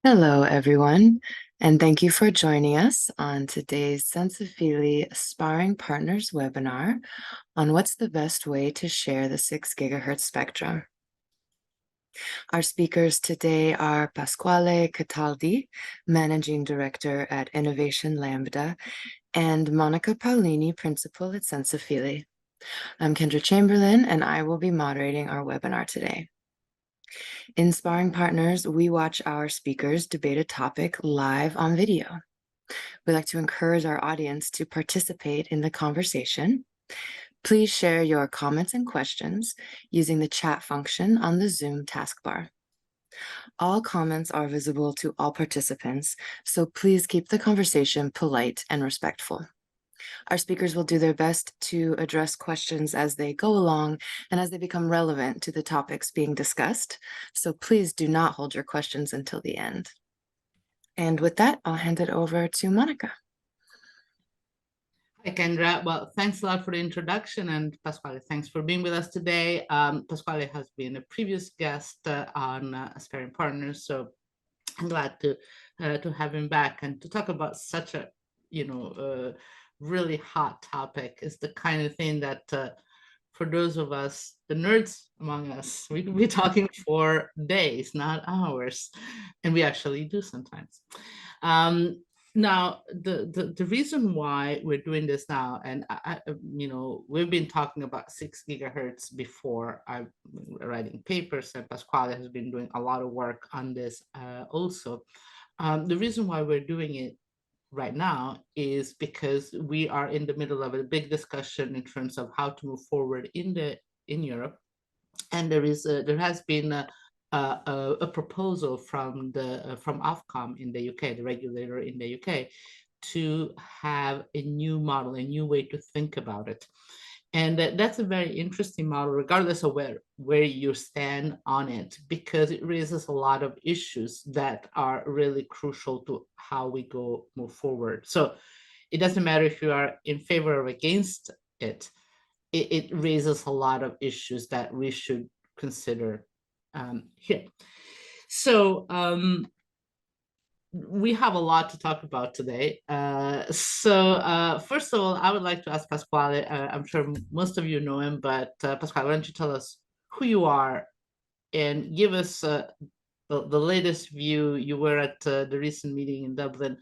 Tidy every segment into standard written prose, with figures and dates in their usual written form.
Hello, everyone, and thank you for joining us on today's Sensibly Sparring Partners webinar on what's the best way to share the 6 gigahertz spectrum. Our speakers today are Pasquale Cataldi, Managing Director at Innovation Lambda, and Monica Paolini, Principal at Sensibly. I'm Kendra Chamberlain, and I will be moderating our webinar today. In Sparring Partners, we watch our speakers debate a topic live on video. We like to encourage our audience to participate in the conversation. Please share your comments and questions using the chat function on the Zoom taskbar. All comments are visible to all participants, so please keep the conversation polite and respectful. Our speakers will do their best to address questions as they go along and as they become relevant to the topics being discussed. So please do not hold your questions until the end. And with that, I'll hand it over to Monica. Hi, Kendra. Well, thanks a lot for the introduction, and Pasquale, thanks for being with us today. Pasquale has been a previous guest on Sparring Partners, so I'm glad to have him back and to talk about such a really hot topic. Is the kind of thing that for those of us, the nerds among us, we could be talking for days, not hours, and we actually do sometimes. Now, the reason why we're doing this now, and we've been talking about 6 gigahertz before. I've been writing papers, and Pasquale has been doing a lot of work on this also. The reason why we're doing it right now is because we are in the middle of a big discussion in terms of how to move forward in Europe, and there has been a proposal from Ofcom in the UK, the regulator in the UK, to have a new model, a new way to think about it. And that's a very interesting model, regardless of where you stand on it, because it raises a lot of issues that are really crucial to how we move forward. So it doesn't matter if you are in favor or against it. It raises a lot of issues that we should consider here. So we have a lot to talk about today. First of all, I would like to ask Pasquale. I'm sure most of you know him, but Pasquale, why don't you tell us who you are and give us the latest view. You were at the recent meeting in Dublin.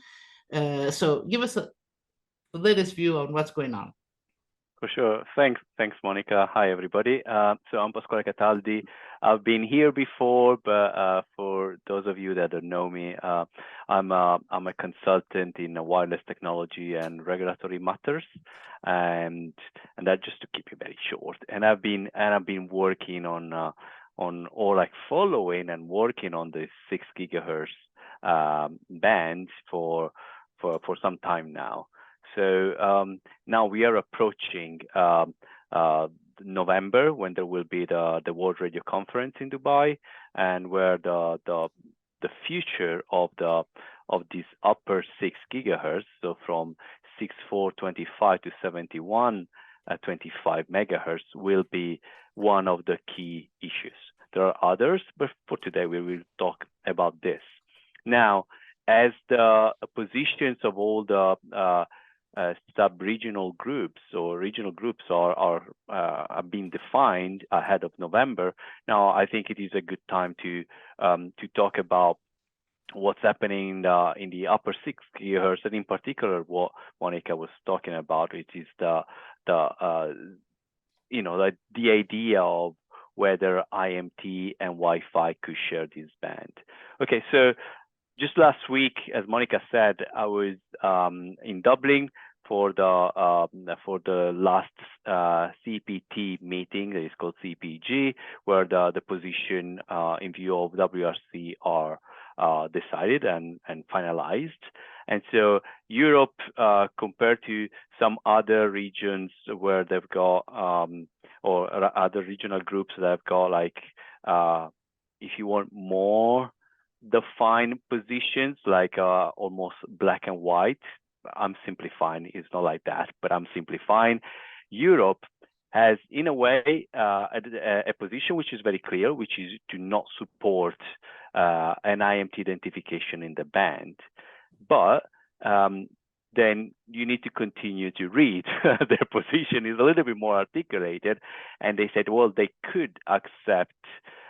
So give us the latest view on what's going on. For sure. Thanks, Monica. Hi, everybody. So I'm Pasquale Cataldi. I've been here before, but for those of you that don't know me, I'm a consultant in wireless technology and regulatory matters, and that just to keep it very short. And I've been working on or like following and working on the 6 gigahertz band for some time now. So now we are approaching November, when there will be the World Radio Conference in Dubai, and where the future of these upper 6 gigahertz, so from 6425 to 7125 megahertz, will be one of the key issues. There are others, but for today we will talk about this. Now, as the positions of all the sub-regional groups or regional groups are being defined ahead of November. Now, I think it is a good time to talk about what's happening in the upper 6 gigahertz, and in particular what Monica was talking about, which is the idea of whether IMT and Wi-Fi could share this band. Okay, so just last week, as Monica said, I was in Dublin for the last CPT meeting that is called CPG, where the position in view of WRC are decided and finalized. And so Europe, compared to some other regions where they've got or other regional groups that have got, like if you want more defined positions, like almost black and white. I'm simplifying. It's not like that, but I'm simplifying. Europe has, in a way, a position which is very clear, which is to not support an IMT identification in the band. But then you need to continue to read. Their position is a little bit more articulated, and they said, well, they could accept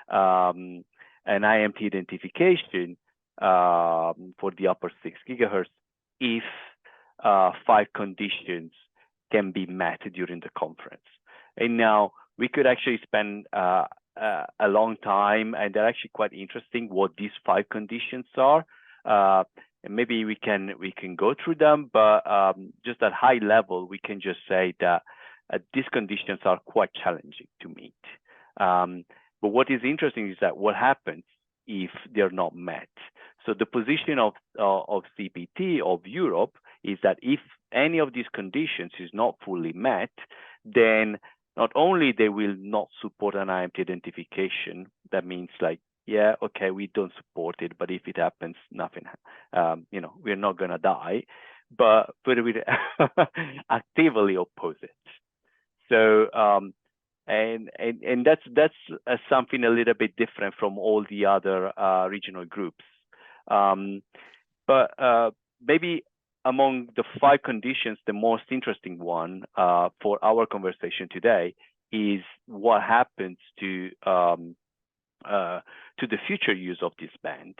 an IMT identification for the upper 6 gigahertz if 5 conditions can be met during the conference. And now we could actually spend a long time, and they're actually quite interesting what these 5 conditions are. And maybe we can go through them, but just at high level, we can just say that these conditions are quite challenging to meet. But what is interesting is that what happens if they're not met. So the position of CPT of Europe is that if any of these conditions is not fully met, then not only they will not support an IMT identification, that means like, yeah, okay, we don't support it, but if it happens, nothing, we're not gonna die, but we actively oppose it. So, and that's something a little bit different from all the other regional groups. But maybe among the 5 conditions, the most interesting one for our conversation today is what happens to the future use of this band.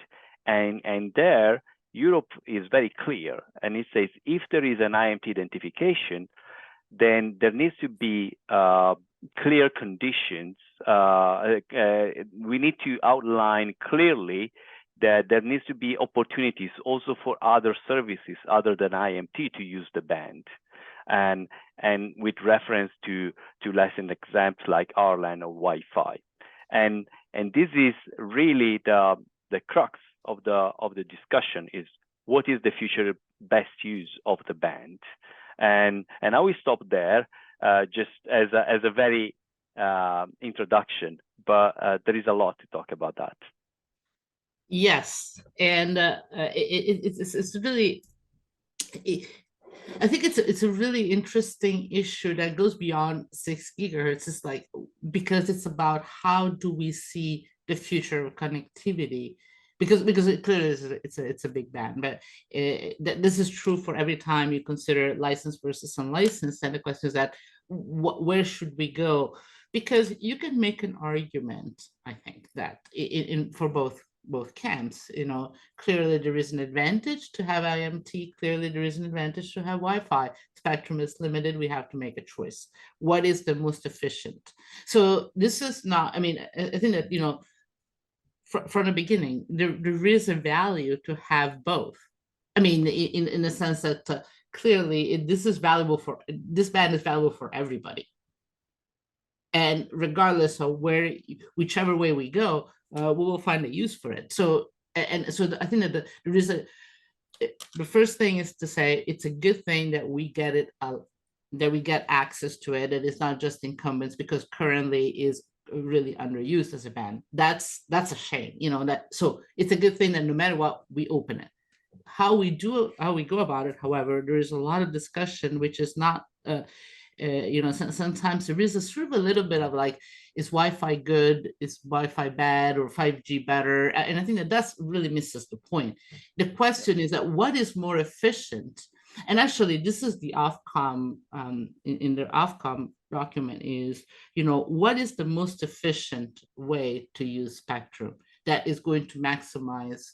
And there, Europe is very clear, and it says if there is an IMT identification, then there needs to be clear conditions. We need to outline clearly that there needs to be opportunities also for other services other than IMT to use the band, and with reference to license examples like RLAN or Wi-Fi. And this is really the crux of the discussion, is what is the future best use of the band. And I will stop there just as a very introduction, but there is a lot to talk about that. Yes, and it's really, I think it's a really interesting issue that goes beyond 6 gigahertz. It's like, because it's about how do we see the future of connectivity, because it clearly is, it's a big band, but this is true for every time you consider licensed versus unlicensed. And the question is that where should we go? Because you can make an argument, I think, that for both camps, clearly there is an advantage to have IMT, clearly there is an advantage to have Wi-Fi. Spectrum is limited, we have to make a choice. What is the most efficient? So this is not, I mean, I think that, from the beginning, there is a value to have both. I mean, in the sense that clearly this band is valuable for everybody. And regardless of whichever way we go, we will find a use for it. So I think that there is the first thing is to say it's a good thing that we get it out, that we get access to it. It is not just incumbents, because currently is really underused as a band. That's a shame, so it's a good thing that no matter what, we open it. How we go about it, however, there is a lot of discussion, which is not sometimes there is a sort of a little bit of like, is Wi-Fi good? Is Wi-Fi bad? Or 5G better? And I think that that's really misses the point. The question is that what is more efficient? And actually, this is the Ofcom, in the Ofcom document is, what is the most efficient way to use spectrum that is going to maximize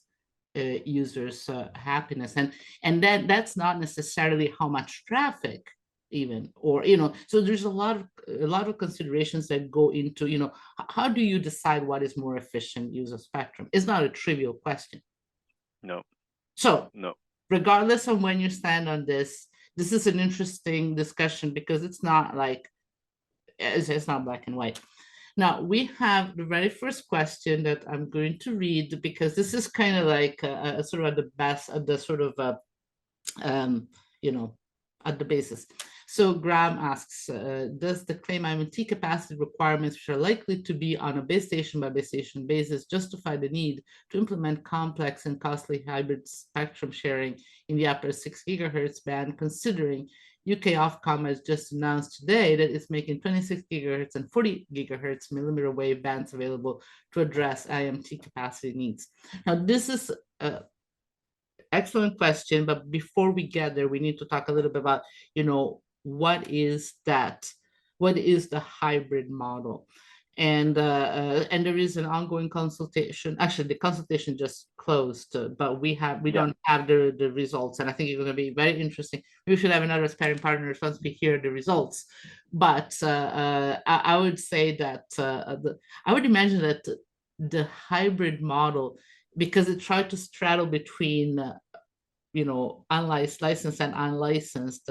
users' happiness? And that's not necessarily how much traffic even, or so there's a lot of considerations that go into how do you decide what is more efficient use of spectrum. It's not a trivial question. No. So no, regardless of when you stand on this is an interesting discussion, because it's not like it's not black and white. Now we have the very first question that I'm going to read, because this is kind of like sort of at the best, at the sort of at the basis. So Graham asks, does the claim IMT capacity requirements, which are likely to be on a base station by base station basis, justify the need to implement complex and costly hybrid spectrum sharing in the upper 6 gigahertz band, considering UK Ofcom has just announced today that it's making 26 gigahertz and 40 gigahertz millimeter wave bands available to address IMT capacity needs. Now, this is an excellent question, but before we get there, we need to talk a little bit about, what is that? What is the hybrid model? And there is an ongoing consultation. Actually, the consultation just closed, but we don't have the results, and I think it's going to be very interesting. We should have another sparring partners once we hear the results. But I would say that I would imagine that the hybrid model, because it tried to straddle between licensed and unlicensed,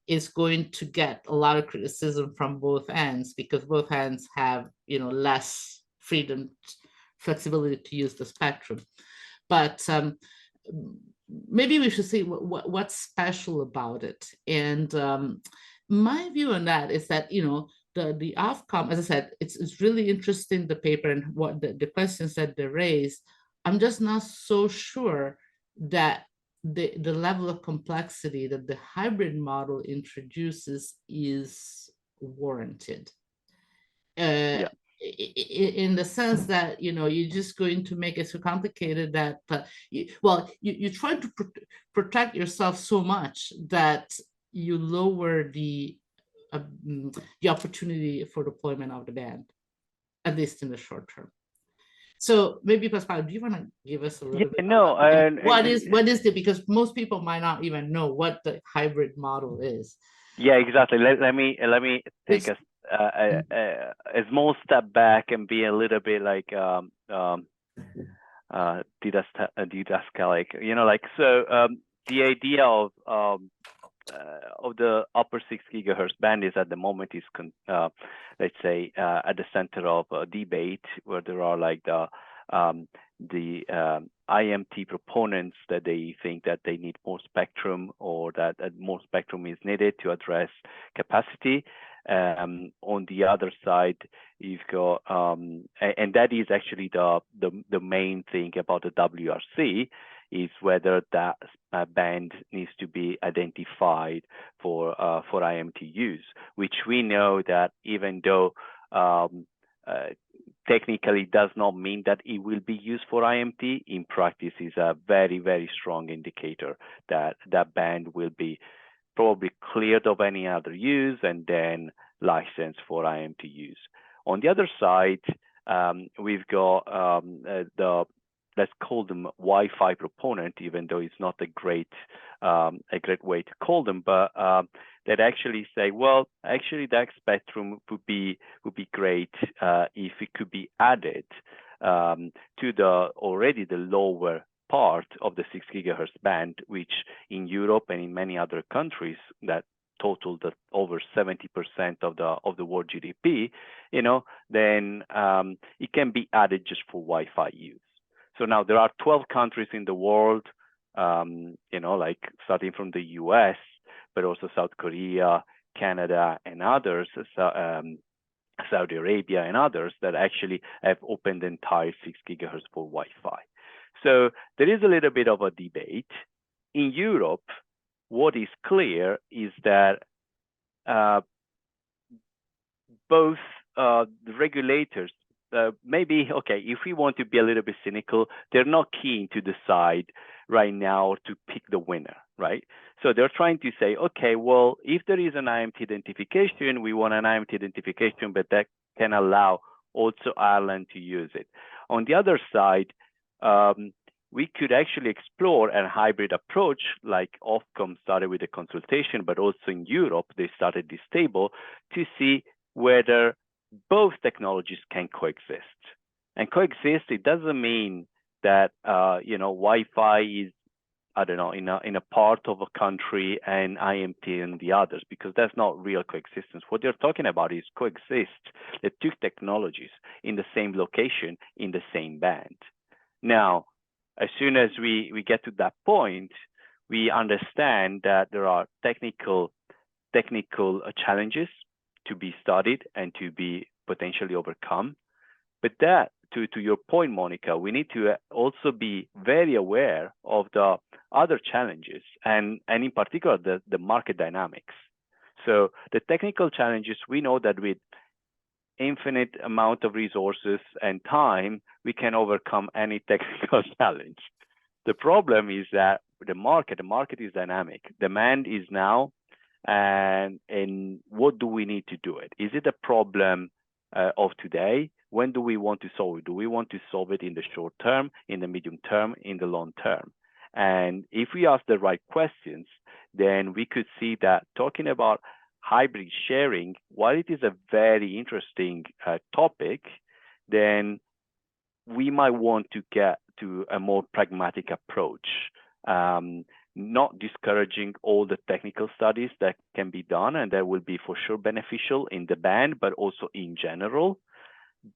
is going to get a lot of criticism from both ends, because both ends have less freedom, flexibility to use the spectrum. But maybe we should see what's special about it. And my view on that is that the Ofcom, as I said, it's really interesting, the paper and what the questions that they raise. I'm just not so sure that the level of complexity that the hybrid model introduces is warranted. In the sense that you're just going to make it so complicated that you try to protect yourself so much that you lower the opportunity for deployment of the band, at least in the short term. So maybe Pasquale, do you want to give us a little bit? No, what is it? Because most people might not even know what the hybrid model is. Yeah, exactly. Let me take a small step back and be a little bit like didascalic. The idea of the upper 6 gigahertz band is at the moment is let's say at the center of a debate where there are like the IMT proponents that they think that they need more spectrum, or that more spectrum is needed to address capacity. On the other side, you've got and that is actually the main thing about the WRC, is whether that band needs to be identified for IMT use, which we know that even though technically does not mean that it will be used for IMT, in practice is a very, very strong indicator that that band will be probably cleared of any other use and then licensed for IMT use. On the other side, we've got let's call them Wi-Fi proponent, even though it's not a great way to call them, but that actually say, well, actually that spectrum would be great if it could be added to the lower part of the 6 gigahertz band, which in Europe and in many other countries that total over 70% of the world GDP, then it can be added just for Wi-Fi use. So now there are 12 countries in the world, like starting from the US, but also South Korea, Canada, and others, Saudi Arabia and others, that actually have opened the entire 6 gigahertz for Wi-Fi. So there is a little bit of a debate. In Europe, what is clear is that both the regulators, maybe, okay, if we want to be a little bit cynical, they're not keen to decide right now to pick the winner, right? So they're trying to say, okay, well, if there is an IMT identification, we want an IMT identification, but that can allow also Ireland to use it. On the other side, we could actually explore a hybrid approach, like Ofcom started with a consultation, but also in Europe, they started this table to see whether both technologies can coexist. And coexist, it doesn't mean that Wi-Fi is, I don't know, in a part of a country and IMT in the others, because that's not real coexistence. What they're talking about is coexist the two technologies in the same location, in the same band. Now, as soon as we get to that point, we understand that there are technical challenges to be studied and to be potentially overcome. But that to your point, Monica, we need to also be very aware of the other challenges, and in particular the market dynamics. So the technical challenges, we know that with infinite amount of resources and time, we can overcome any technical challenge. The problem is that the market is dynamic. Demand is now, and what do we need to do it? Is it a problem of today? When do we want to solve it? Do we want to solve it in the short term, in the medium term, in the long term? And if we ask the right questions, then we could see that talking about hybrid sharing, while it is a very interesting topic, then we might want to get to a more pragmatic approach, not discouraging all the technical studies that can be done, and that will be for sure beneficial in the band, but also in general.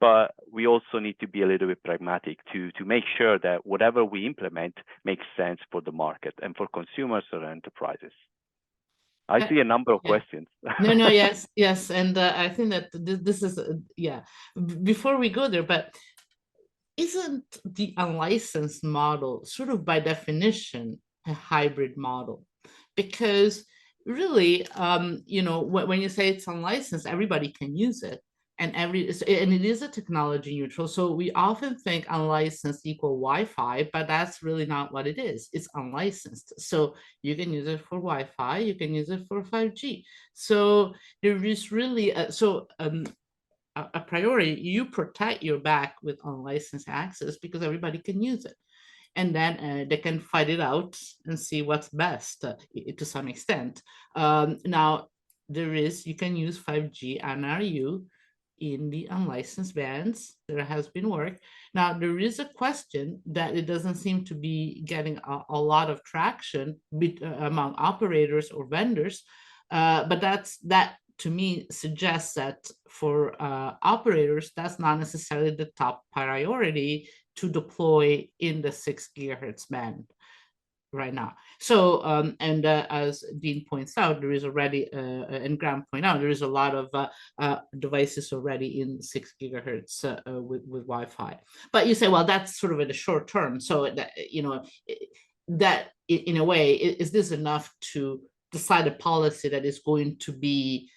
But we also need to be a little bit pragmatic to make sure that whatever we implement makes sense for the market and for consumers or enterprises. I see a number of questions. No, yes. And I think that this is, before we go there, but isn't the unlicensed model sort of by definition a hybrid model? Because really, when you say it's unlicensed, everybody can use it. And it is a technology neutral. So we often think unlicensed equal Wi-Fi, but that's really not what it is. It's unlicensed. So you can use it for Wi-Fi, you can use it for 5G. So there is really a priority. You protect your back with unlicensed access because everybody can use it. And then they can fight it out and see what's best to some extent. Now, you can use 5G NRU in the unlicensed bands. There has been work. Now, there is a question that it doesn't seem to be getting a lot of traction among operators or vendors, but that to me suggests that for operators, that's not necessarily the top priority to deploy in the 6 gigahertz band right now. So, as Dean points out, there is already, and Graham point out, there is a lot of devices already in 6 gigahertz with Wi-Fi. But you say, well, that's sort of in the short term. So that, that in a way, is this enough to decide a policy that is going to be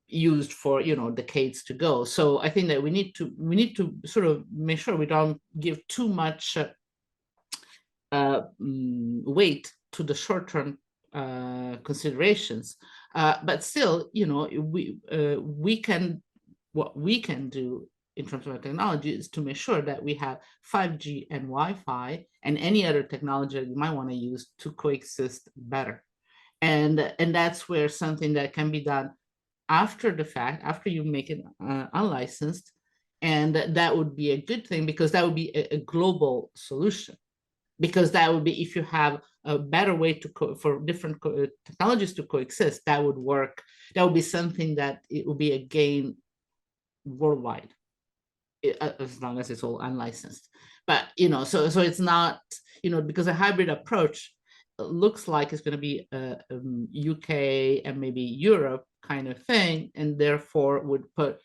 used for decades to go? So I think that we need to sort of make sure we don't give too much weight to the short-term considerations, but still, what we can do in terms of our technology is to make sure that we have 5G and Wi-Fi and any other technology that you might want to use to coexist better. And that's where something that can be done after the fact, after you make it unlicensed, and that would be a good thing because that would be a global solution. Because that would be, if you have a better way for different technologies to coexist, that would work. That would be something that it would be a gain worldwide, as long as it's all unlicensed. But so it's not, because a hybrid approach looks like it's going to be a UK and maybe Europe kind of thing, and therefore would put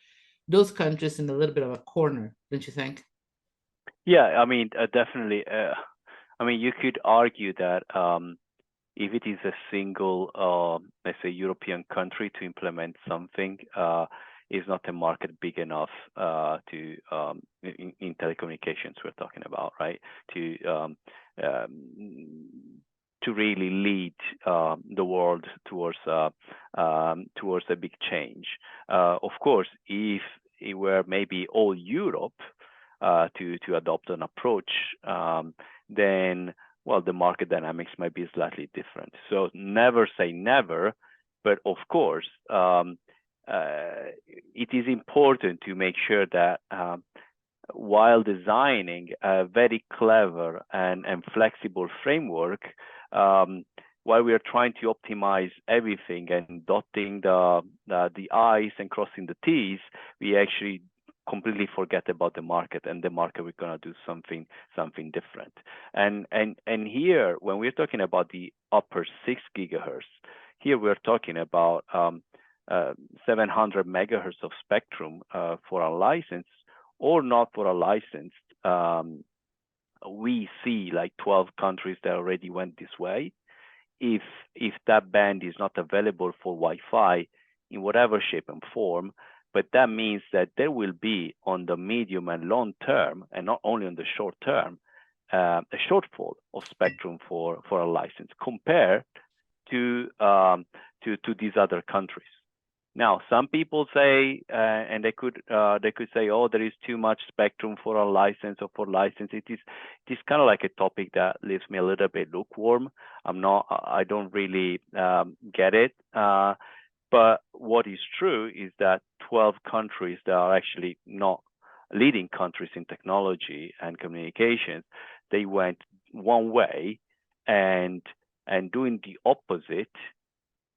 those countries in a little bit of a corner, don't you think? Yeah, I mean, definitely. I mean, you could argue that if it is a single, let's say, European country to implement something, is not a market big enough to in telecommunications we're talking about, right? To really lead the world towards a big change. Of course, if it were maybe all Europe to adopt an approach, then, well, the market dynamics might be slightly different. So never say never, but of course, it is important to make sure that while designing a very clever and flexible framework, while we are trying to optimize everything and dotting the I's and crossing the T's, we actually completely forget about the market, and the market we're going to do something different. And here, when we're talking about the upper 6 gigahertz, here we're talking about 700 megahertz of spectrum for our license, or not for a license, we see like 12 countries that already went this way. If that band is not available for Wi-Fi in whatever shape and form, but that means that there will be on the medium and long term, and not only on the short term, a shortfall of spectrum for a license compared to these other countries. Now, some people say, and they could say, oh, there is too much spectrum for a license or for license. It is kind of like a topic that leaves me a little bit lukewarm. I don't really get it. But what is true is that 12 countries that are actually not leading countries in technology and communications, they went one way, and doing the opposite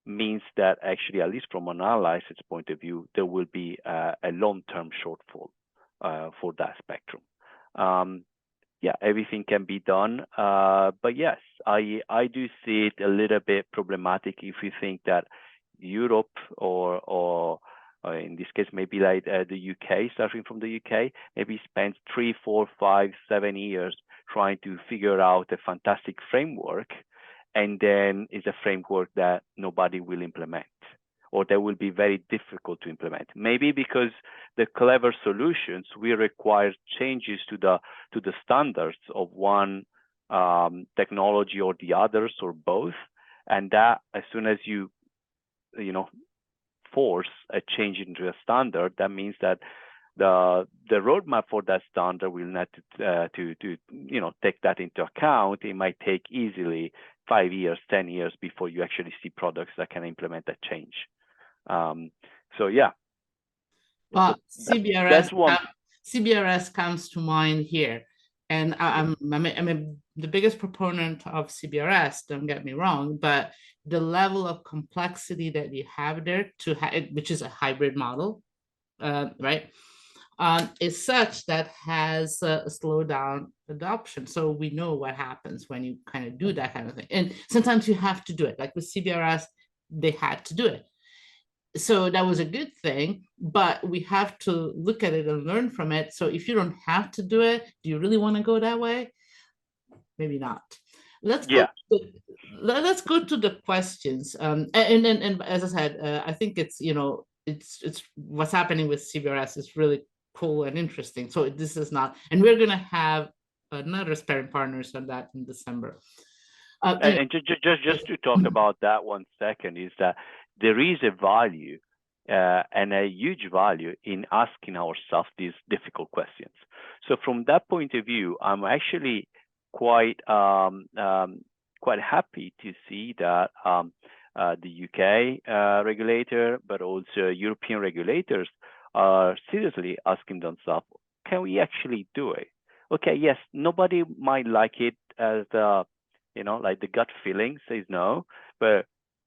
means that actually, at least from an license point of view, there will be a long-term shortfall for that spectrum. Yeah, everything can be done, but yes, I do see it a little bit problematic if you think that Europe or in this case maybe like the UK, starting from the UK, maybe spends 3, 4, 5, 7 years trying to figure out a fantastic framework, and then it's a framework that nobody will implement, or that will be very difficult to implement. Maybe because the clever solutions will require changes to the standards of one technology or the others or both, and that as soon as you force a change into a standard, that means that the roadmap for that standard will need to take that into account. It might take easily 5 years, 10 years before you actually see products that can implement that change. So yeah. Well, that's one. CBRS comes to mind here, and I'm the biggest proponent of CBRS. Don't get me wrong, but the level of complexity that you have there which is a hybrid model, right? Is such that has slowed down adoption. So we know what happens when you kind of do that kind of thing. And sometimes you have to do it. Like with CBRS, they had to do it. So that was a good thing, but we have to look at it and learn from it. So if you don't have to do it, do you really want to go that way? Maybe not. Let's go to the questions. And as I said, I think it's what's happening with CBRS is really cool and interesting. So this is not, and we're going to have another Sparring Partners on that in December. And just to talk about that 1 second, is that there is a value and a huge value in asking ourselves these difficult questions. So from that point of view, I'm actually quite happy to see that the UK regulator, but also European regulators are seriously asking themselves, can we actually do it? Okay, yes, nobody might like it as like the gut feeling says no, but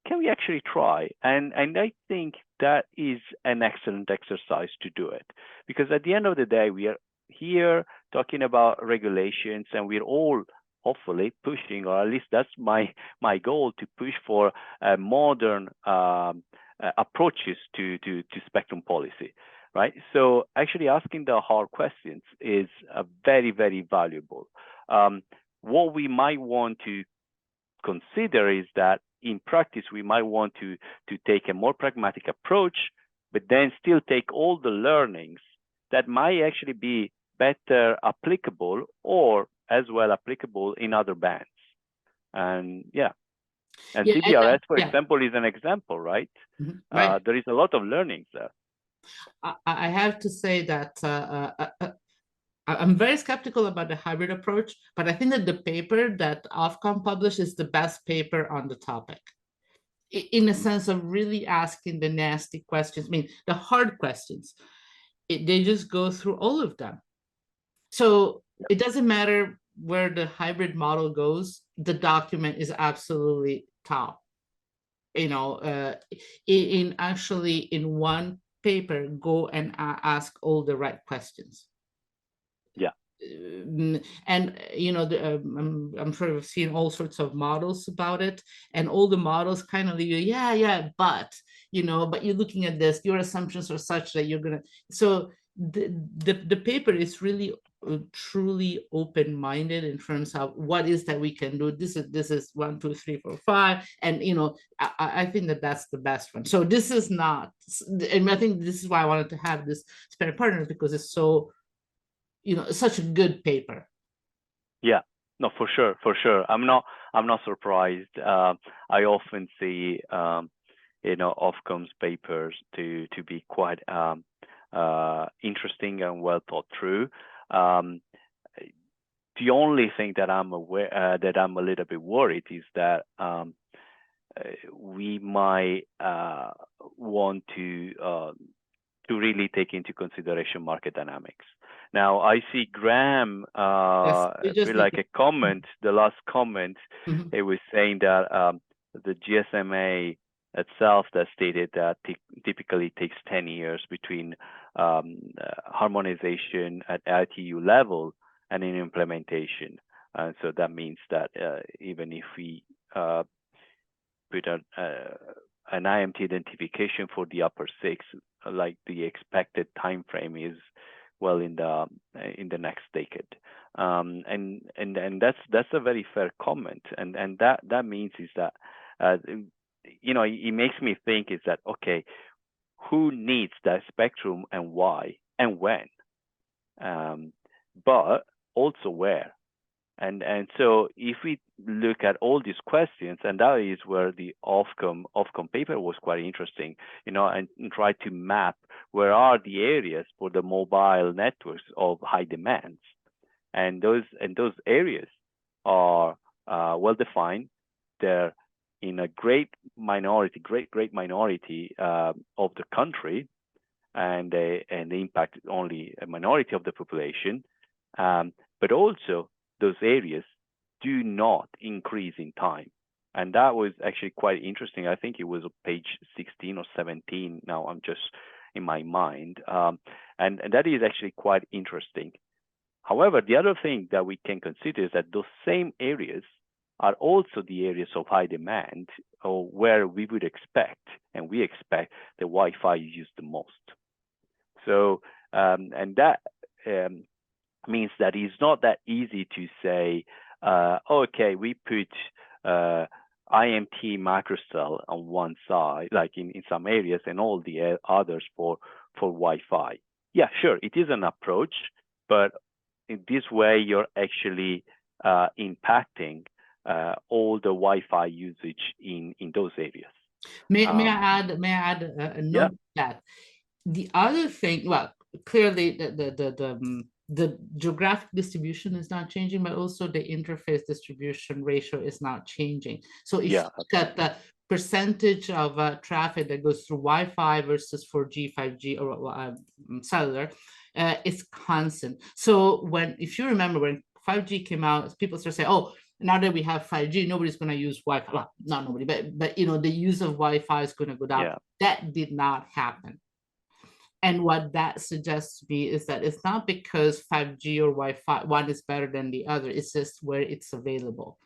can we actually try? And I think that is an excellent exercise to do it, because at the end of the day, we are here talking about regulations, and we're all hopefully pushing, or at least that's my goal, to push for modern approaches to spectrum policy, right? So actually asking the hard questions is very, very valuable. What we might want to consider is that in practice, we might want to take a more pragmatic approach, but then still take all the learnings that might actually be better applicable, or as well applicable in other bands. And CBRS, for example, is an example, right? Mm-hmm. Right. There is a lot of learnings there. I have to say that I'm very skeptical about the hybrid approach, but I think that the paper that Ofcom published is the best paper on the topic, in a sense of really asking the nasty questions. I mean, the hard questions. They just go through all of them. So it doesn't matter where the hybrid model goes, the document is absolutely top. In one paper, go and ask all the right questions. Yeah. And I'm sure you've seen all sorts of models about it, and all the models kind of leave you, but you're looking at this, your assumptions are such that you're gonna. So the paper is really truly open-minded in terms of what is that we can do. This is 1, 2, 3, 4, 5, and I think that's the best one. So this is not, and I think this is why I wanted to have this Sparring Partners, because it's so such a good paper. Yeah, no, for sure. I'm not surprised. I often see Ofcom's papers to be quite interesting and well thought through. The only thing that I'm aware that I'm a little bit worried is that we might want to really take into consideration market dynamics. Now, I see Graham Yes, like a comment, the last comment, Mhm. it was saying that the GSMA itself that stated that typically takes 10 years between harmonization at ITU level and in implementation. And so that means that even if we put an IMT identification for the upper 6, like the expected time frame is well in the next decade, and that's a very fair comment, and that means is that it makes me think is that okay, who needs that spectrum and why and when, but also where. And so if we look at all these questions, and that is where the Ofcom paper was quite interesting, and try to map where are the areas for the mobile networks of high demands, and those areas are well defined. They're in a great minority of the country, and they impact only a minority of the population, but also those areas do not increase in time. And that was actually quite interesting. I think it was page 16 or 17. Now I'm just in my mind. And that is actually quite interesting. However, the other thing that we can consider is that those same areas are also the areas of high demand, or where we would expect, and we expect, the Wi-Fi used the most. So, and that means that it's not that easy to say, okay, we put IMT macrocell on one side, like in some areas, and all the others for Wi-Fi. Yeah, sure, it is an approach, but in this way, you're actually impacting all the Wi-Fi usage in those areas. May I add a note to that? The other thing, well, clearly the geographic distribution is not changing, but also the interface distribution ratio is not changing. So if you look at the percentage of traffic that goes through Wi-Fi versus 4G, 5G, or cellular, it's constant. So if you remember when 5G came out, people start saying, oh, now that we have 5G, nobody's going to use Wi-Fi. Well, not nobody, but the use of Wi-Fi is going to go down. Yeah. That did not happen. And what that suggests to me is that it's not because 5G or Wi-Fi, one is better than the other. It's just where it's available.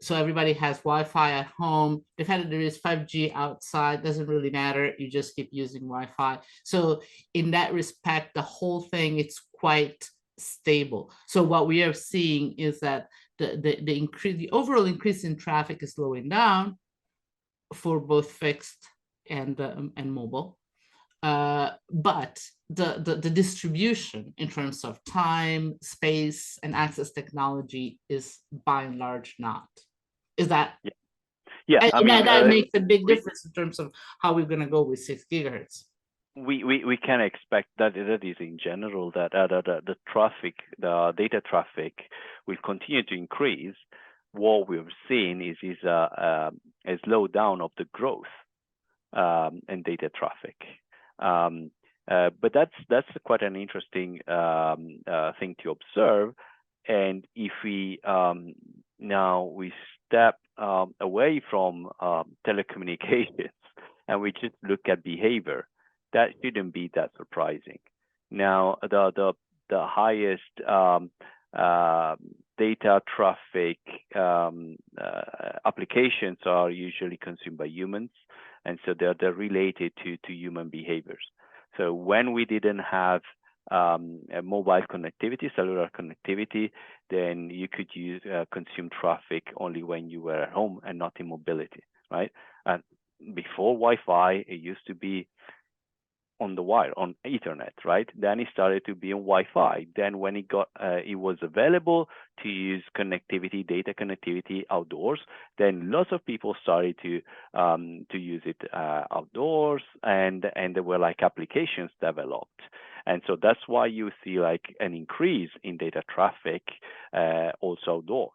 So everybody has Wi-Fi at home. The fact that there is 5G outside doesn't really matter. You just keep using Wi-Fi. So in that respect, the whole thing, it's quite stable. So what we are seeing is that the overall increase in traffic is slowing down for both fixed and mobile. But the distribution in terms of time, space, and access technology is by and large not. Is that? Yeah, I mean, that makes a big difference in terms of how we're going to go with 6 gigahertz. We can expect that is in general that the traffic, the data traffic, will continue to increase. What we've seen is a slowdown of the growth in data traffic. But that's quite an interesting thing to observe. And if we now we step away from telecommunications and we just look at behavior, that shouldn't be that surprising. Now, the highest data traffic applications are usually consumed by humans, and so they're related to human behaviors. So when we didn't have mobile connectivity, cellular connectivity, then you could use consume traffic only when you were at home and not in mobility, right? And before Wi-Fi, it used to be on the wire, on Ethernet, right? Then it started to be on Wi-Fi. Then when it was available to use connectivity, data connectivity outdoors, then lots of people started to use it outdoors, and there were like applications developed. And so that's why you see like an increase in data traffic also outdoors.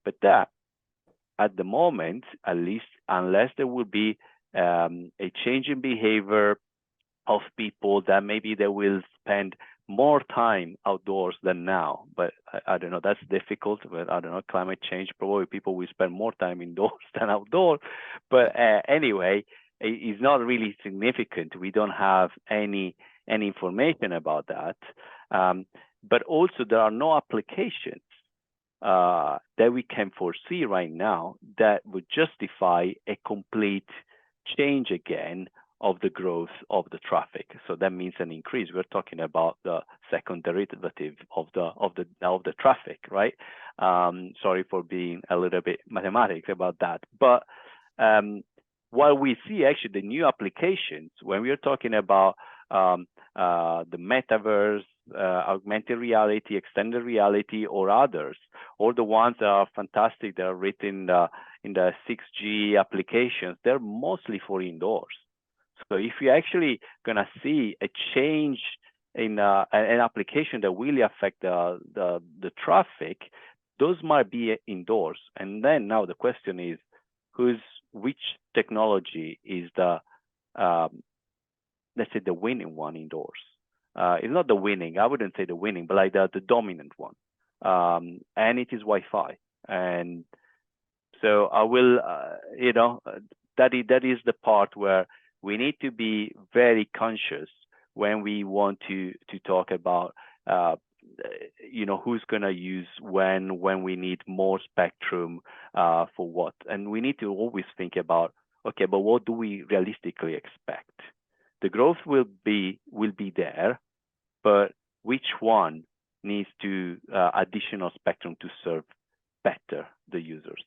But that, at the moment, at least, unless there will be a change in behavior of people, that maybe they will spend more time outdoors than now. But I don't know, that's difficult. But I don't know, climate change, probably people will spend more time indoors than outdoors. But anyway, it's not really significant. We don't have any information about that. But also, there are no applications that we can foresee right now that would justify a complete change again of the growth of the traffic. So that means an increase. We're talking about the second derivative of the traffic, right? Sorry for being a little bit mathematics about that. But while we see actually the new applications, when we are talking about the metaverse, augmented reality, extended reality, or others, or the ones that are fantastic, that are written in the 6G applications, they're mostly for indoors. So if you're actually going to see a change in an application that really affect the traffic, those might be indoors. And then now the question is, which technology is the, let's say, the winning one indoors? It's not the winning, I wouldn't say the winning, but like the dominant one. And it is Wi-Fi. And so I will, that is the part where we need to be very conscious when we want to talk about, who's going to use when we need more spectrum for what. And we need to always think about, okay, but what do we realistically expect? The growth will be there, but which one needs to additional spectrum to serve better the users?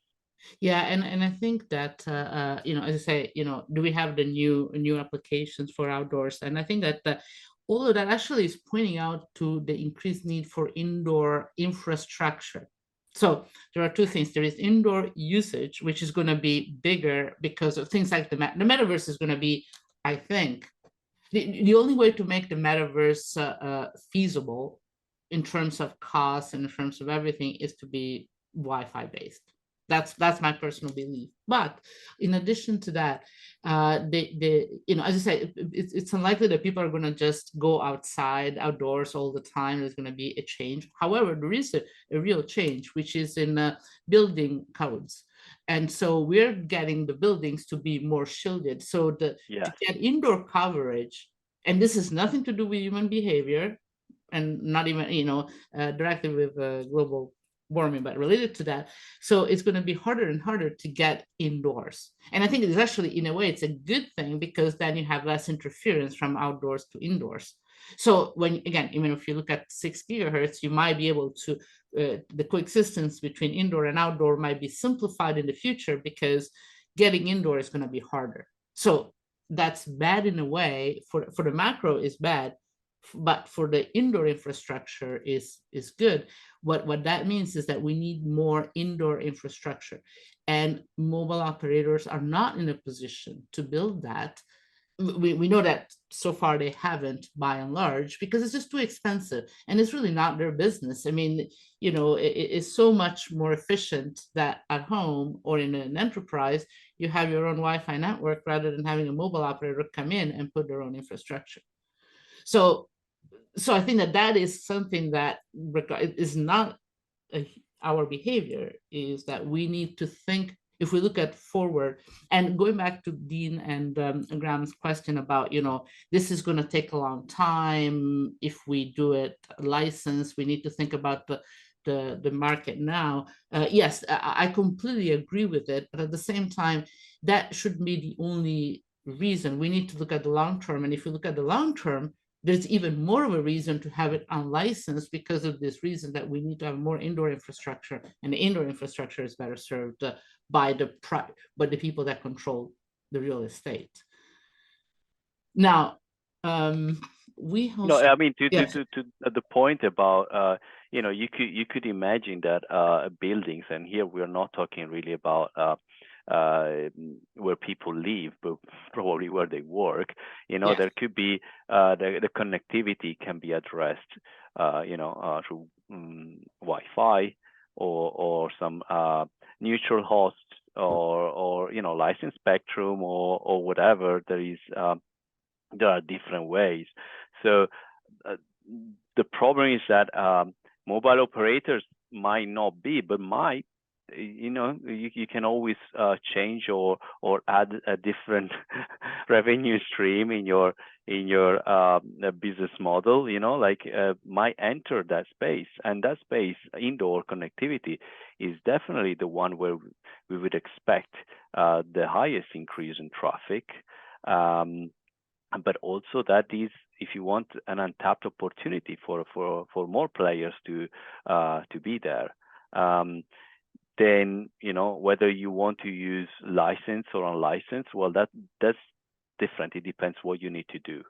Yeah, and I think that as I say, do we have the new applications for outdoors? And I think that all of that actually is pointing out to the increased need for indoor infrastructure. So there are two things. There is indoor usage, which is going to be bigger because of things like the metaverse is going to be, I think, the only way to make the metaverse feasible in terms of cost and in terms of everything is to be Wi-Fi based. That's my personal belief. But in addition to that, as I say, it's unlikely that people are going to just go outdoors all the time. There's going to be a change. However, there is a real change, which is in building codes. And so we're getting the buildings to be more shielded. So to get indoor coverage, and this has nothing to do with human behavior, and not even directly with global warming, but related to that. So it's going to be harder and harder to get indoors. And I think it's actually, in a way, it's a good thing, because then you have less interference from outdoors to indoors. So even if you look at 6 gigahertz, you might be able to, the coexistence between indoor and outdoor might be simplified in the future, because getting indoor is going to be harder. So that's bad in a way. For the macro is bad, but for the indoor infrastructure is good. What that means is that we need more indoor infrastructure, and mobile operators are not in a position to build that. We know that so far they haven't, by and large, because it's just too expensive, and it's really not their business. I mean, it's so much more efficient that at home or in an enterprise, you have your own Wi-Fi network rather than having a mobile operator come in and put their own infrastructure. So I think that is something that is not our behavior, is that we need to think, if we look at forward, and going back to Dean and Graham's question about, this is going to take a long time. If we do it licensed, we need to think about the market now. Yes, I completely agree with it. But at the same time, that shouldn't be the only reason. We need to look at the long term. And if we look at the long term, there's even more of a reason to have it unlicensed because of this reason that we need to have more indoor infrastructure, and the indoor infrastructure is better served by the people that control the real estate. Now, we No, also, I mean yes, to the point about you could imagine that buildings, and here we're not talking really about where people live, but probably where they work. yes. There could be the connectivity can be addressed, through Wi-Fi or some neutral host or licensed spectrum or whatever. There are different ways. So the problem is that mobile operators might not be, but might. You can always change or add a different revenue stream in your business model. Might enter that space, and that space, indoor connectivity, is definitely the one where we would expect the highest increase in traffic. But also that is, if you want, an untapped opportunity for more players to be there. Then whether you want to use licensed or unlicensed, well, that's different. It depends what you need to do.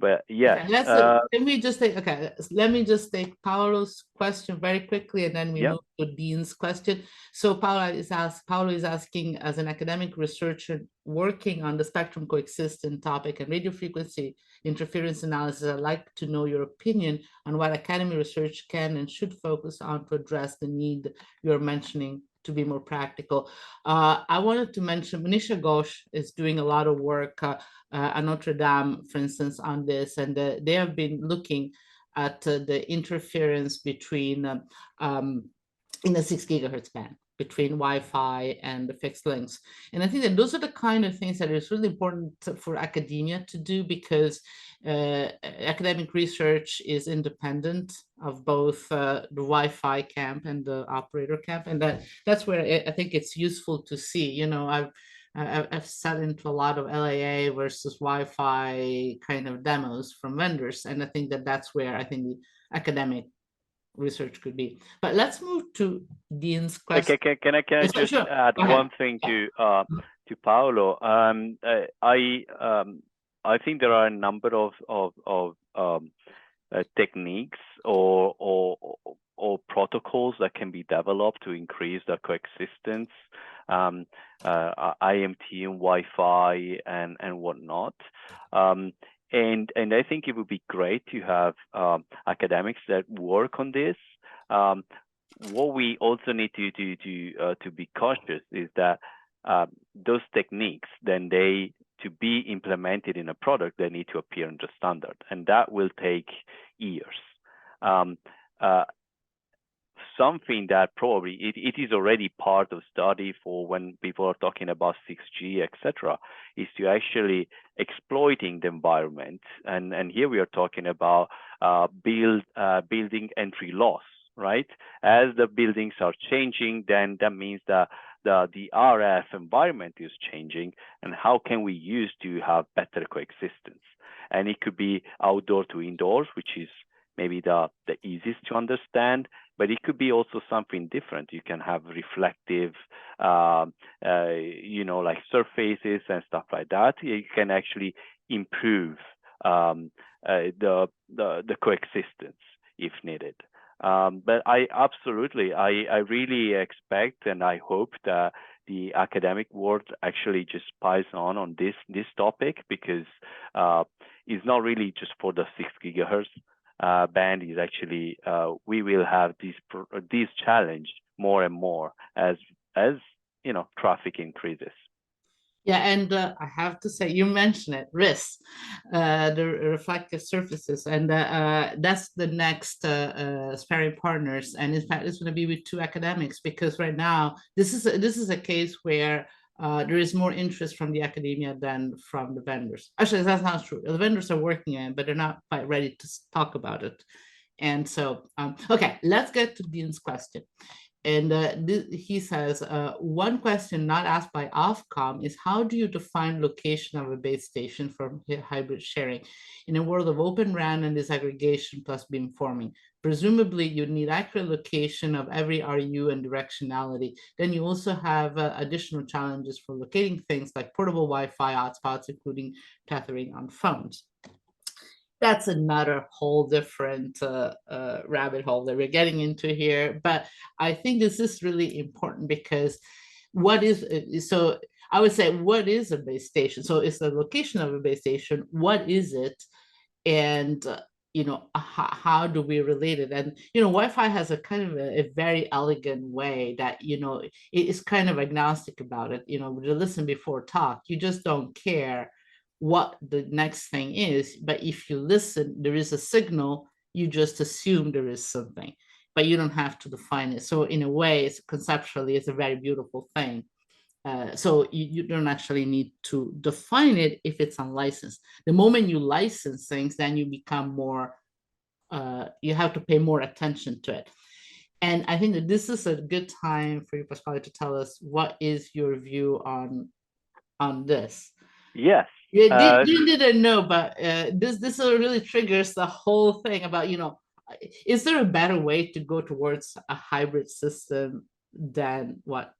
But yes, let me just take Paolo's question very quickly, and then we yeah. move to Dean's question. So Paolo is asking, as an academic researcher working on the spectrum coexistence topic and radio frequency interference analysis, I'd like to know your opinion on what academic research can and should focus on to address the need you're mentioning to be more practical. I wanted to mention Monisha Gosh is doing a lot of work at Notre Dame, for instance, on this, and they have been looking at the interference between in the 6 gigahertz band between Wi-Fi and the fixed links. And I think that those are the kind of things that is really important for academia to do, because academic research is independent of both the Wi-Fi camp and the operator camp. And that's where I think it's useful to see, I've sat into a lot of LAA versus Wi-Fi kind of demos from vendors. And I think that that's where I think the academic research could be. But let's move to Dean's question. Can I just add one thing to Paolo? I think there are a number of techniques or protocols that can be developed to increase the coexistence, IMT and Wi-Fi and whatnot. And I think it would be great to have academics that work on this. What we also need to be cautious is that those techniques, then to be implemented in a product, they need to appear in the standard, and that will take years. Something that probably it is already part of study for when people are talking about 6G, etc., is to actually exploiting the environment. And here we are talking about building entry loss, right? As the buildings are changing, then that means that the RF environment is changing, and how can we use to have better coexistence? And it could be outdoor to indoors, which is maybe the easiest to understand, but it could be also something different. You can have reflective, like surfaces and stuff like that. You can actually improve the coexistence if needed. But I really expect and I hope that the academic world actually just piles on this topic, because it's not really just for the 6 gigahertz band. Is actually we will have this challenge more and more as traffic increases. Yeah, and I have to say, you mentioned it, RIS, the reflective surfaces, and that's the next Sparring Partners, and in fact, it's going to be with 2 academics, because right now this is a case where there is more interest from the academia than from the vendors. Actually, that's not true. The vendors are working on it, but they're not quite ready to talk about it. And so, okay, let's get to Dean's question. And he says, one question not asked by Ofcom is how do you define location of a base station for hybrid sharing in a world of open RAN and disaggregation plus beamforming? Presumably, you need accurate location of every RU and directionality. Then you also have additional challenges for locating things like portable Wi-Fi hotspots, including tethering on phones. That's another whole different rabbit hole that we're getting into here. But I think this is really important because so I would say, what is a base station? So it's the location of a base station. What is it? And how do we relate it? And Wi-Fi has a kind of a very elegant way that it is kind of agnostic about it. You listen before talk. You just don't care what the next thing is, but if you listen, there is a signal, you just assume there is something, but you don't have to define it. So in a way, conceptually, it's a very beautiful thing. So you don't actually need to define it if it's unlicensed. The moment you license things, then you become more, you have to pay more attention to it. And I think that this is a good time for you, Pasquale, to tell us what is your view on this. Yes. You didn't know, but this really triggers the whole thing about, is there a better way to go towards a hybrid system than what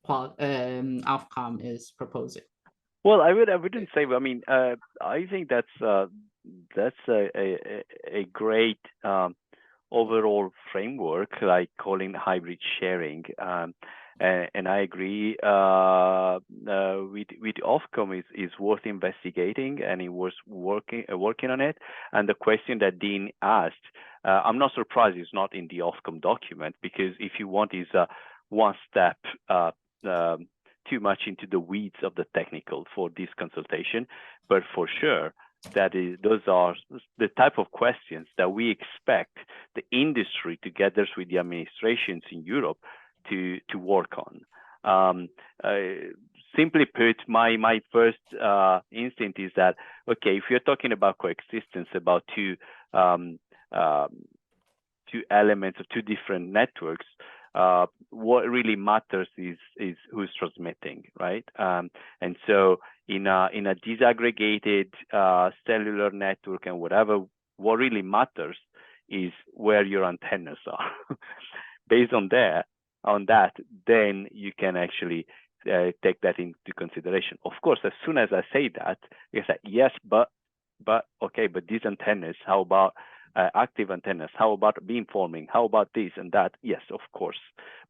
Ofcom is proposing? Well, I wouldn't say. I mean, I think that's a great overall framework, like calling hybrid sharing. And I agree with Ofcom is worth investigating, and it was working on it. And the question that Dean asked, I'm not surprised it's not in the Ofcom document, because if you want is one step too much into the weeds of the technical for this consultation, but for sure those are the type of questions that we expect the industry together with the administrations in Europe to work on. Simply put, my first instinct is that, okay, if you're talking about coexistence, about two elements of two different networks, what really matters is who's transmitting, right? And so in a disaggregated cellular network and whatever, what really matters is where your antennas are. Based on that, then you can actually take that into consideration. Of course, as soon as I say that, you say yes, but okay, but these antennas, how about active antennas? How about beamforming? How about this and that? Yes, of course.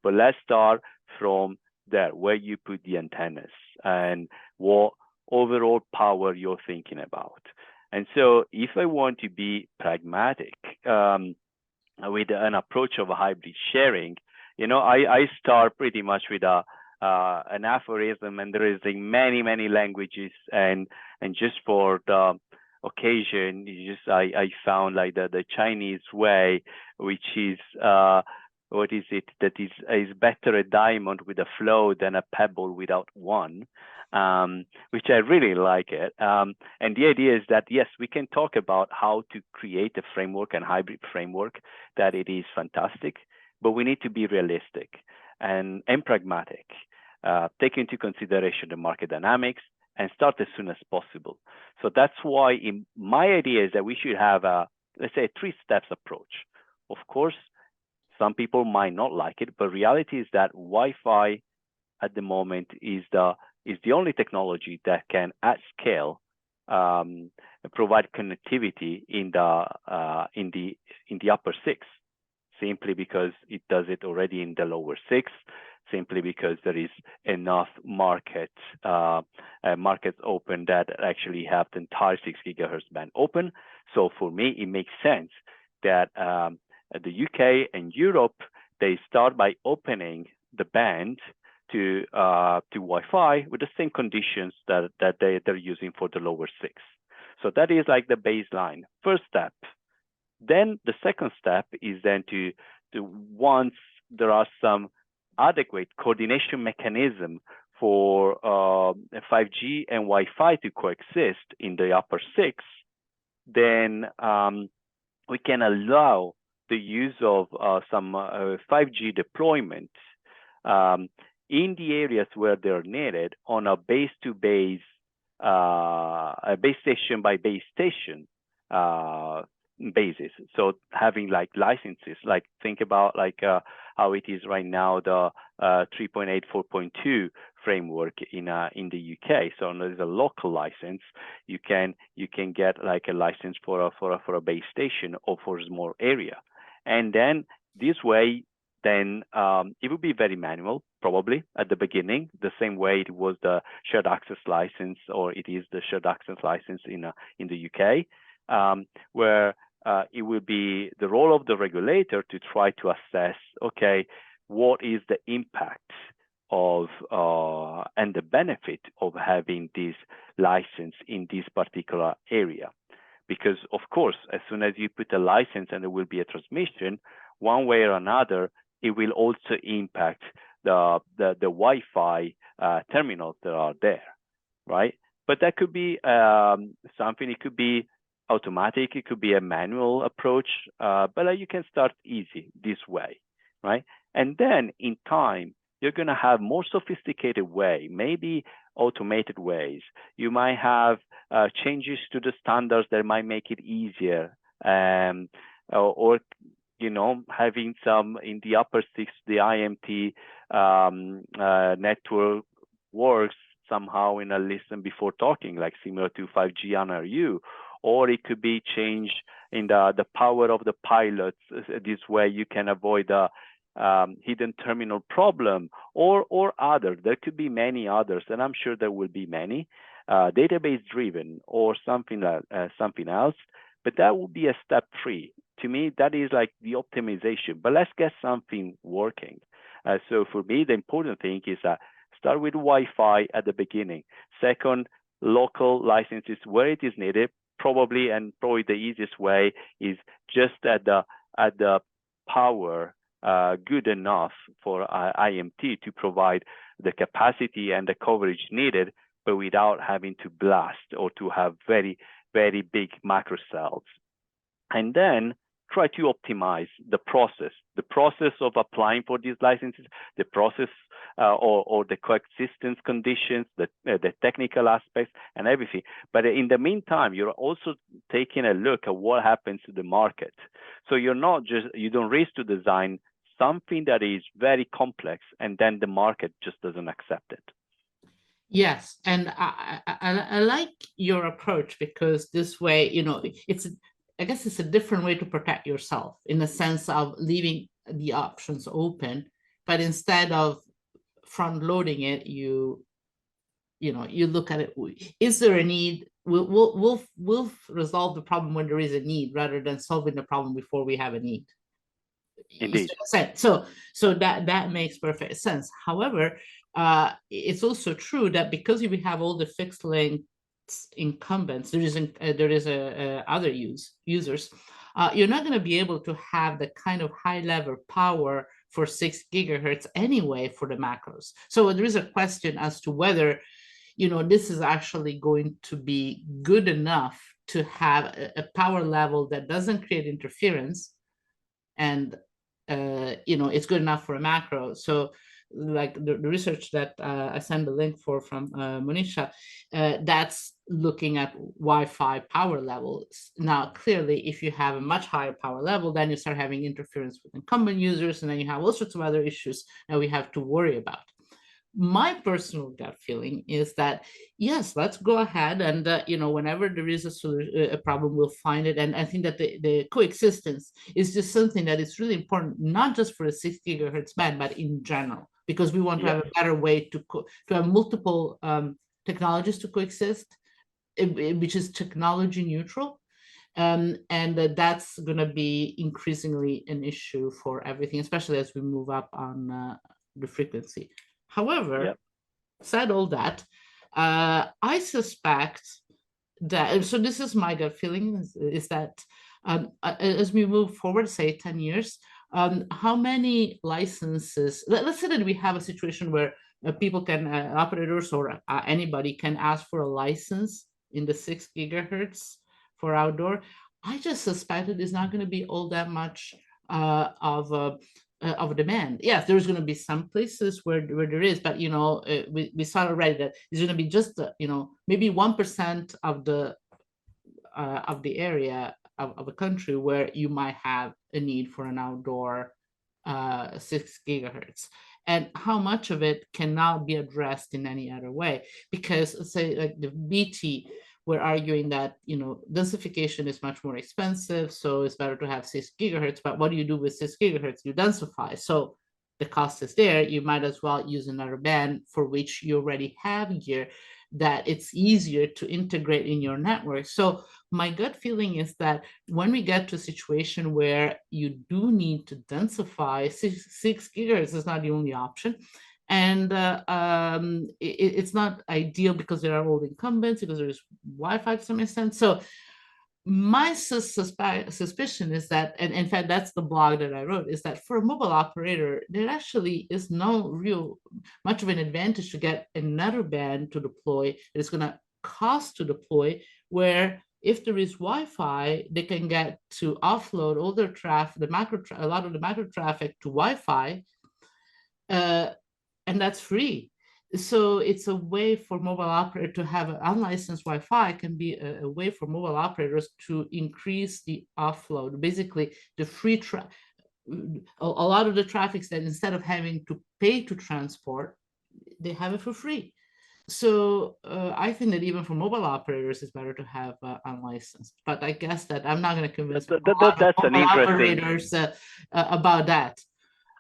But let's start from there, where you put the antennas and what overall power you're thinking about. And so if I want to be pragmatic with an approach of a hybrid sharing, I start pretty much with an aphorism, and there is in many languages, and just for the occasion, I found like the Chinese way, which is what is it that is better a diamond with a flow than a pebble without one, which I really like it. And the idea is that yes, we can talk about how to create a framework and hybrid framework that it is fantastic, but we need to be realistic and pragmatic, take into consideration the market dynamics, and start as soon as possible. So that's why my idea is that we should have let's say, a 3-steps approach. Of course, some people might not like it, but reality is that Wi-Fi at the moment is the only technology that can, at scale, provide connectivity in the upper 6, simply because it does it already in the lower 6. Simply because there is enough markets open that actually have the entire 6 gigahertz band open. So for me, it makes sense that the UK and Europe, they start by opening the band to Wi-Fi with the same conditions that they're using for the lower 6. So that is like the baseline, first step. Then the second step is then to once there are some adequate coordination mechanism for 5G and Wi-Fi to coexist in the upper 6, then we can allow the use of some 5G deployment in the areas where they're needed on a base-to-base, a base station by base station basis. So having like licenses, like think about like how it is right now, the 3.8 4.2 framework in the UK. So there's a local license. You can get like a license for a base station or for a small area, and then this way, then it would be very manual, probably at the beginning, the same way it was the shared access license, or it is the shared access license in the UK, where it will be the role of the regulator to try to assess, okay, what is the impact of and the benefit of having this license in this particular area. Because of course, as soon as you put a license and there will be a transmission, one way or another, it will also impact the Wi-Fi terminals that are there, right? But that could be something. It could be automatic. It could be a manual approach. But you can start easy this way, right? And then in time, you're going to have more sophisticated way, maybe automated ways. You might have changes to the standards that might make it easier, or having some in the upper six, the IMT network works somehow in a listen before talking, like similar to 5G NRU, or it could be changed in the power of the pilots. This way you can avoid the hidden terminal problem, or other. There could be many others, and I'm sure there will be many, database driven or something else. But that would be a step 3. To me, that is like the optimization. But let's get something working. So for me, the important thing is start with Wi-Fi at the beginning. Second, local licenses where it is needed. Probably the easiest way is just at the power good enough for IMT to provide the capacity and the coverage needed, but without having to blast or to have very, very big macro cells. And then try to optimize the process of applying for these licenses, the process or the coexistence conditions, the technical aspects and everything. But in the meantime, you're also taking a look at what happens to the market. So you don't race to design something that is very complex and then the market just doesn't accept it. Yes, and I like your approach, because this way, I guess it's a different way to protect yourself, in the sense of leaving the options open, but instead of front loading it, you look at it. Is there a need? We'll resolve the problem when there is a need, rather than solving the problem before we have a need. Indeed. So that makes perfect sense. However, it's also true that because we have all the fixed length incumbents, there is other users. You're not going to be able to have the kind of high level power for 6 gigahertz anyway for the macros. So there is a question as to whether this is actually going to be good enough to have a power level that doesn't create interference, and it's good enough for a macro. So like the research that I sent the link for from Monisha, that's looking at Wi-Fi power levels. Now, clearly, if you have a much higher power level, then you start having interference with incumbent users, and then you have all sorts of other issues that we have to worry about. My personal gut feeling is that, yes, let's go ahead and, whenever there is a problem, we'll find it. And I think that the coexistence is just something that is really important, not just for the 6 gigahertz band, but in general, because we want to have a better way to have multiple technologies to coexist, which is technology neutral. And that's going to be increasingly an issue for everything, especially as we move up on the frequency. However, said all that, I suspect that, so this is my gut feeling, is that as we move forward, say 10 years, how many licenses, let's say that we have a situation where people can, operators or anybody can ask for a license in the 6 gigahertz for outdoor. I just suspect it is not going to be all that much of demand. Yes, there's going to be some places where there is, but we saw already that it's going to be just maybe 1% of the area of a country where you might have a need for an outdoor 6 gigahertz, and how much of it cannot be addressed in any other way. Because let's say like the BT, we're arguing that densification is much more expensive, so it's better to have 6 gigahertz. But what do you do with 6 gigahertz? You densify, so the cost is there. You might as well use another band for which you already have gear that it's easier to integrate in your network. So my gut feeling is that when we get to a situation where you do need to densify, 6 gigahertz is not the only option. And it's not ideal because there are old incumbents, because there's Wi-Fi to some extent. So my suspicion is that, and in fact, that's the blog that I wrote, is that for a mobile operator, there actually is no real much of an advantage to get another band to deploy. It's going to cost to deploy, where if there is Wi-Fi, they can get to offload all their traffic, a lot of the macro traffic to Wi-Fi, and that's free. So it's a way for mobile operator to have an unlicensed Wi-Fi, can be a way for mobile operators to increase the offload. Basically, the free a lot of the traffic that instead of having to pay to transport, they have it for free. So I think that even for mobile operators, it's better to have unlicensed. But I guess that I'm not going to convince that's an mobile interesting. operators about that.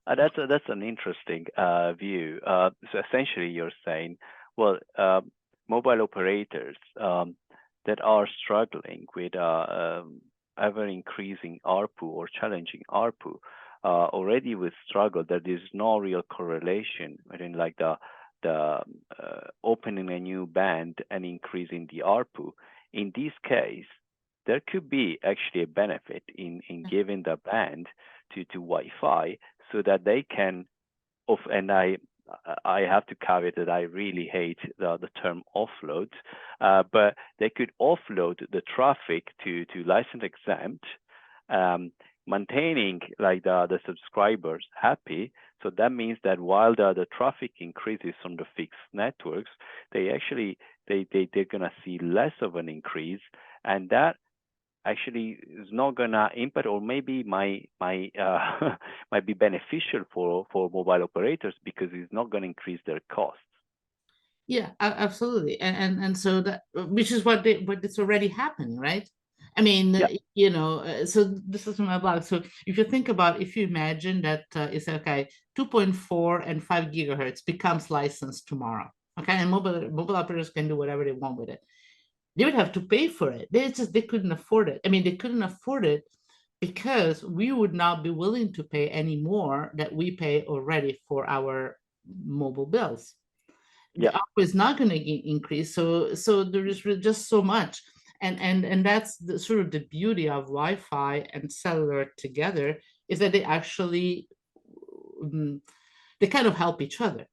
That's an interesting view. So essentially, you're saying, well, mobile operators that are struggling with ever increasing ARPU or challenging ARPU already with struggle. There is no real correlation between like the opening a new band and increasing the ARPU. In this case, there could be actually a benefit in giving the band to Wi-Fi, so that they can and I have to caveat that I really hate the term offload, but they could offload the traffic to license exempt, maintaining like the subscribers happy. So that means that while the traffic increases from the fixed networks, they're gonna see less of an increase, and that actually is not gonna impact, or maybe might be beneficial for mobile operators, because it's not gonna increase their costs. Yeah, absolutely, and so that, which is what it's already happening, right? I mean, so this is from my blog. So if you think about, if you imagine that it's okay, 2.4 and 5 gigahertz becomes licensed tomorrow, okay, and mobile operators can do whatever they want with it. They would have to pay for it. They couldn't afford it. I mean, they couldn't afford it because we would not be willing to pay any more that we pay already for our mobile bills. The ARPU is not going to increase, so there is just so much, and that's the sort of the beauty of Wi-Fi and cellular together, is that they actually they kind of help each other.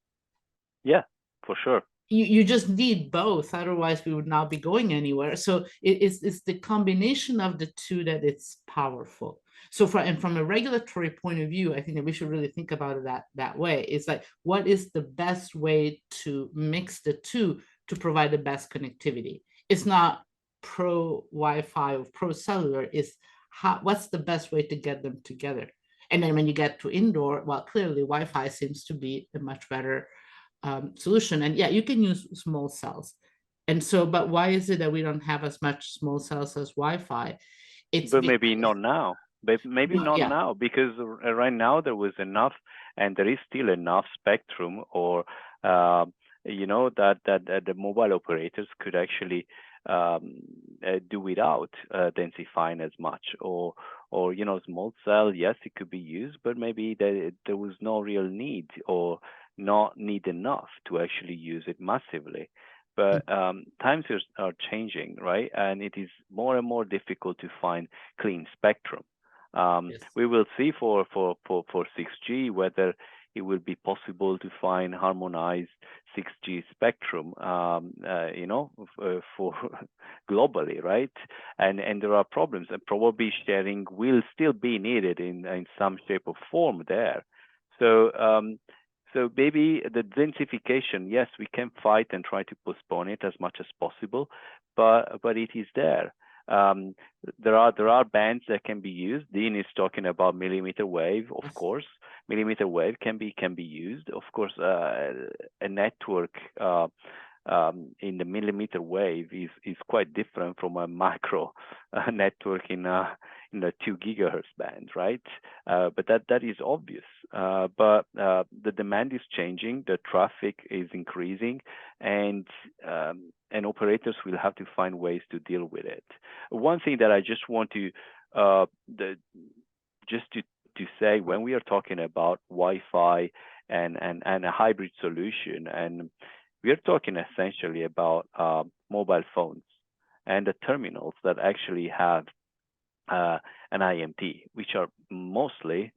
Yeah, for sure. You just need both, otherwise we would not be going anywhere. So it's the combination of the two that it's powerful. So from a regulatory point of view, I think that we should really think about it that way. It's like, what is the best way to mix the two to provide the best connectivity? It's not pro Wi-Fi or pro cellular, it's what's the best way to get them together. And then when you get to indoor, well, clearly Wi-Fi seems to be a much better solution. And yeah, you can use small cells. And so, but why is it that we don't have as much small cells as Wi-Fi? But maybe not now. But maybe not yeah. now, because right now there was enough, and there is still enough spectrum, or that the mobile operators could actually do without densifying as much, or small cell. Yes, it could be used, but maybe there was no real need, or not need enough to actually use it massively. But times are changing, right? And it is more and more difficult to find clean spectrum. Yes. We will see for 6G whether it will be possible to find harmonized 6G spectrum, for globally, right? And there are problems, and probably sharing will still be needed in some shape or form there. So maybe the densification, yes, we can fight and try to postpone it as much as possible, but it is there. There are bands that can be used. Dean is talking about millimeter wave, of course. Millimeter wave can be used, of course. A network in the millimeter wave is quite different from a macro network in the 2 gigahertz band, right? But that is obvious. But the demand is changing, the traffic is increasing, and operators will have to find ways to deal with it. One thing that I just want to to say, when we are talking about Wi-Fi and a hybrid solution, and we are talking essentially about mobile phones and the terminals that actually have an IMT, which are mostly,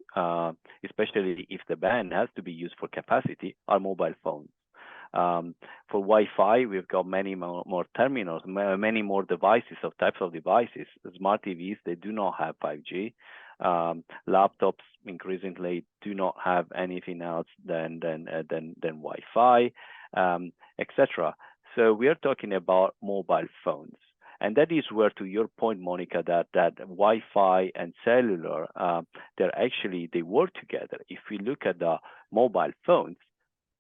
especially if the band has to be used for capacity, are mobile phones. For Wi-Fi, we've got many more terminals, many more devices of types of devices. Smart TVs, they do not have 5G. Laptops increasingly do not have anything else than Wi-Fi, etc. So we are talking about mobile phones. And that is where, to your point, Monica, that Wi-Fi and cellular, they work together. If we look at the mobile phones,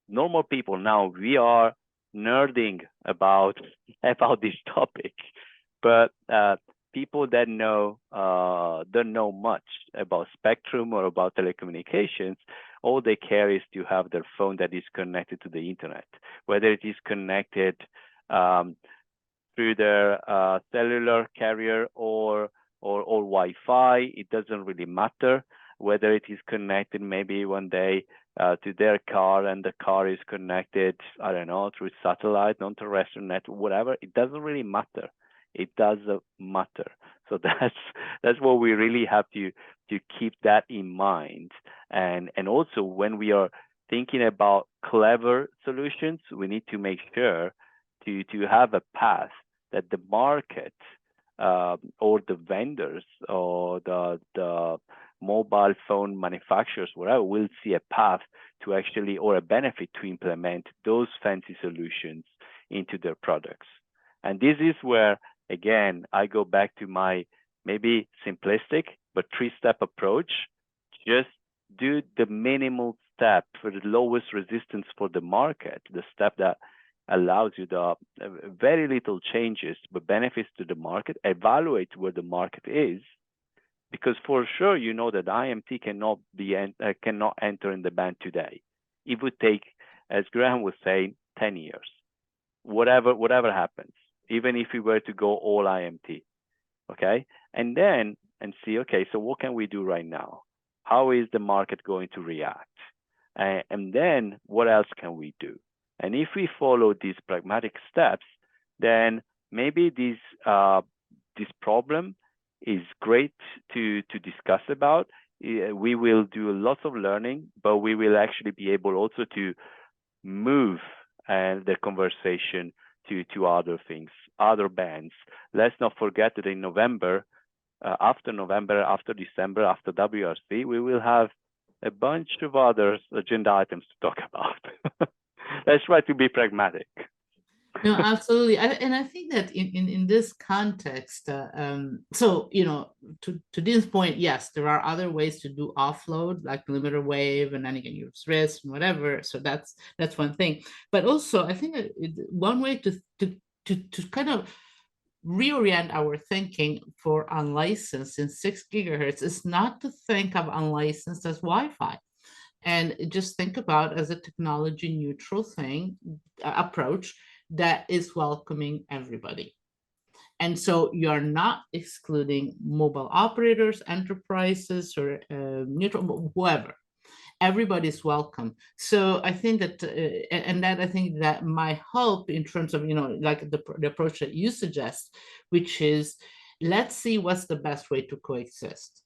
normal people now, we are nerding about this topic, but people that don't know much about spectrum or about telecommunications, all they care is to have their phone that is connected to the internet, whether it is connected through their cellular carrier or Wi-Fi. It doesn't really matter. Whether it is connected maybe one day to their car, and the car is connected, I don't know, through satellite, non-terrestrial network, whatever. It doesn't really matter. It doesn't matter. So that's what we really have to keep that in mind. And also, when we are thinking about clever solutions, we need to make sure to have a path that the market or the vendors or the mobile phone manufacturers, whatever, will see a path to actually, or a benefit to implement those fancy solutions into their products. And this is where, again, I go back to my maybe simplistic but 3-step approach. Just do the minimal step for the lowest resistance for the market, the step that allows you the very little changes but benefits to the market. Evaluate where the market is, because for sure you know that IMT cannot enter in the band today. It would take, as Graham was saying, 10 years. Whatever happens, even if we were to go all IMT, okay? And see, okay, so what can we do right now? How is the market going to react? And then what else can we do? And if we follow these pragmatic steps, then maybe this problem is great to discuss about. We will do lots of learning, but we will actually be able also to move the conversation to other things, other bands. Let's not forget that in November, after December, after WRC, we will have a bunch of other agenda items to talk about. Let's try to be pragmatic. No, absolutely. And I think that in this context, so, to Dean's point, yes, there are other ways to do offload, like millimeter wave, and then you can use RISC and whatever. So that's one thing. But also, I think one way to kind of reorient our thinking for unlicensed in 6 gigahertz is not to think of unlicensed as Wi-Fi, and just think about as a technology neutral approach that is welcoming everybody. And so you're not excluding mobile operators, enterprises, or neutral, whoever. Everybody's welcome. So I think that, I think that my hope in terms of, like the approach that you suggest, which is, let's see what's the best way to coexist.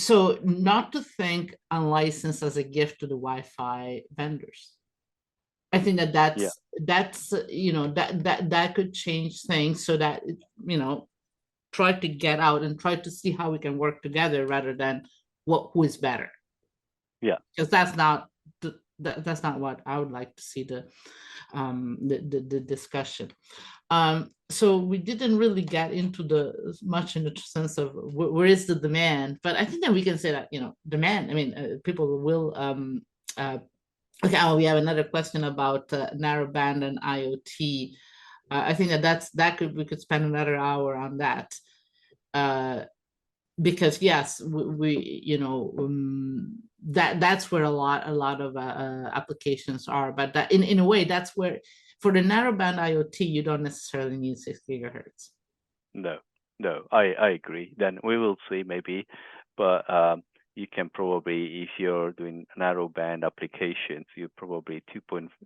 so not to think unlicensed as a gift to the Wi-Fi vendors. I think that that's you know, that could change things so that, you know, try to get out and try to see how we can work together rather than who is better. Yeah. Because that's not that's not what I would like to see the discussion. So we didn't really get into the much in the sense of where is the demand, but I think that we can say that, you know, demand. I mean, people will. Okay, we have another question about narrowband and IoT. I think that we could spend another hour on that. Because yes, we you know, that's where a lot of applications are, but that in a way that's where for the narrowband IoT you don't necessarily need 6 gigahertz. No, I agree. Then we will see maybe, but you can probably, if you're doing narrowband applications, you probably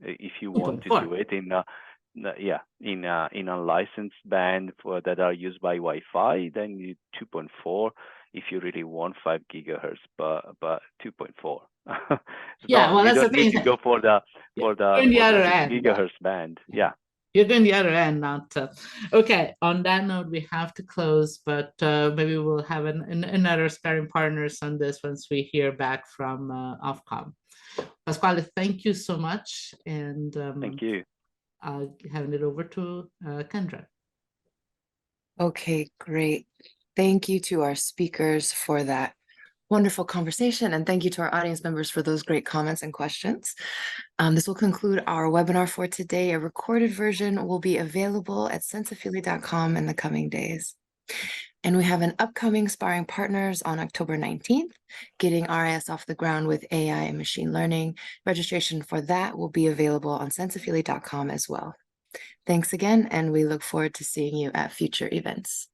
if you want to do it in in unlicensed band for that are used by Wi-Fi, then you 2.4 if you really want 5 gigahertz, but 2.4. Yeah, well, you that's don't the need thing. to go for the other 6 end, gigahertz band. Yeah. You're doing the other end, not okay. On that note, we have to close, but maybe we'll have another Sparring Partners on this once we hear back from Ofcom. Pasquale, thank you so much, and Thank you. I'll hand it over to Kendra. Okay, great. Thank you to our speakers for that wonderful conversation, and thank you to our audience members for those great comments and questions. This will conclude our webinar for today. A recorded version will be available at sensiphilly.com in the coming days. And we have an upcoming Sparring Partners on October 19th, getting RIS off the ground with AI and machine learning. Registration for that will be available on sensiphilly.com as well. Thanks again, and we look forward to seeing you at future events.